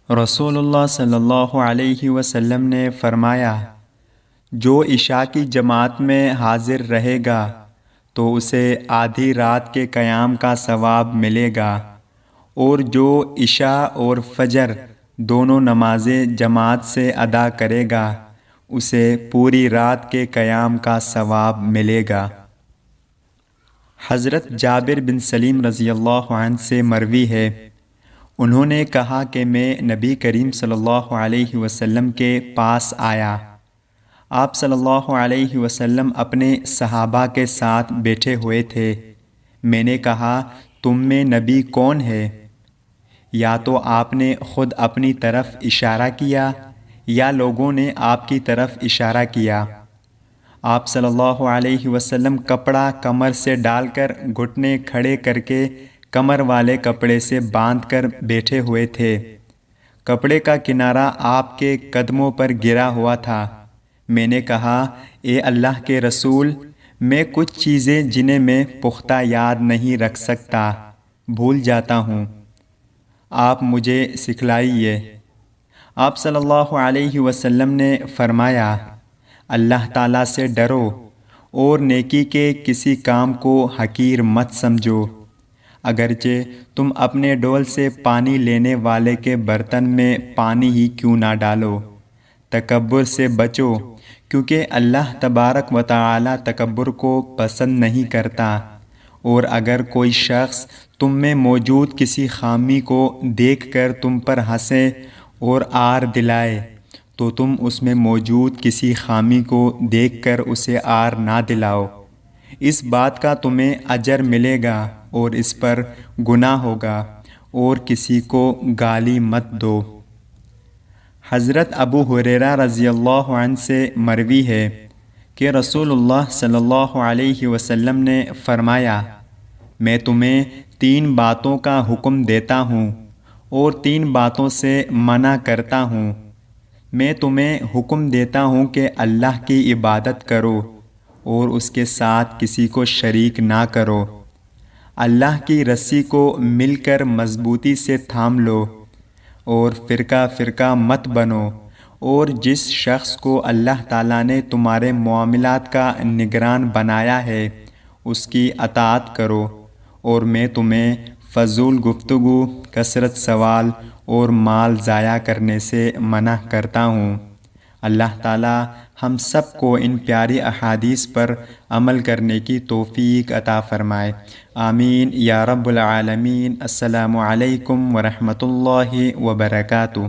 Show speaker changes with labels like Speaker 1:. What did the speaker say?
Speaker 1: رسول اللہ صلی اللہ علیہ وسلم نے فرمایا، جو عشاء کی جماعت میں حاضر رہے گا تو اسے آدھی رات کے قیام کا ثواب ملے گا، اور جو عشاء اور فجر دونوں نمازیں جماعت سے ادا کرے گا اسے پوری رات کے قیام کا ثواب ملے گا۔ حضرت جابر بن سلیم رضی اللہ عنہ سے مروی ہے، انہوں نے کہا کہ میں نبی کریم صلی اللہ علیہ وسلم کے پاس آیا۔ آپ صلی اللہ علیہ وسلم اپنے صحابہ کے ساتھ بیٹھے ہوئے تھے۔ میں نے کہا، تم میں نبی کون ہے؟ یا تو آپ نے خود اپنی طرف اشارہ کیا یا لوگوں نے آپ کی طرف اشارہ کیا۔ آپ صلی اللہ علیہ وسلم کپڑا کمر سے ڈال کر گھٹنے کھڑے کر کے کمر والے کپڑے سے باندھ کر بیٹھے ہوئے تھے۔ کپڑے کا کنارہ آپ کے قدموں پر گرا ہوا تھا۔ میں نے کہا، اے اللہ کے رسول، میں کچھ چیزیں جنہیں میں پختہ یاد نہیں رکھ سکتا، بھول جاتا ہوں، آپ مجھے سکھلائیے۔ آپ صلی اللہ علیہ وسلم نے فرمایا، اللہ تعالیٰ سے ڈرو اور نیکی کے کسی کام کو حقیر مت سمجھو، اگرچہ تم اپنے ڈول سے پانی لینے والے کے برتن میں پانی ہی کیوں نہ ڈالو۔ تکبر سے بچو، کیونکہ اللہ تبارک و تعالیٰ تکبر کو پسند نہیں کرتا، اور اگر کوئی شخص تم میں موجود کسی خامی کو دیکھ کر تم پر ہنسے اور عار دلائے تو تم اس میں موجود کسی خامی کو دیکھ کر اسے عار نہ دلاؤ۔ اس بات کا تمہیں اجر ملے گا اور اس پر گناہ ہوگا، اور کسی کو گالی مت دو۔ حضرت ابو ہریرہ رضی اللہ عنہ سے مروی ہے کہ رسول اللہ صلی اللہ علیہ وسلم نے فرمایا، میں تمہیں 3 باتوں کا حکم دیتا ہوں اور 3 باتوں سے منع کرتا ہوں۔ میں تمہیں حکم دیتا ہوں کہ اللہ کی عبادت کرو اور اس کے ساتھ کسی کو شریک نہ کرو۔ اللہ کی رسی کو مل کر مضبوطی سے تھام لو اور فرقہ فرقہ مت بنو، اور جس شخص کو اللہ تعالیٰ نے تمہارے معاملات کا نگران بنایا ہے اس کی اطاعت کرو، اور میں تمہیں فضول گفتگو، کثرت سوال اور مال ضائع کرنے سے منع کرتا ہوں۔ اللہ تعالیٰ ہم سب کو ان پیاری احادیث پر عمل کرنے کی توفیق عطا فرمائے، آمین یا رب العالمین۔ السلام علیکم ورحمۃ اللہ وبرکاتہ۔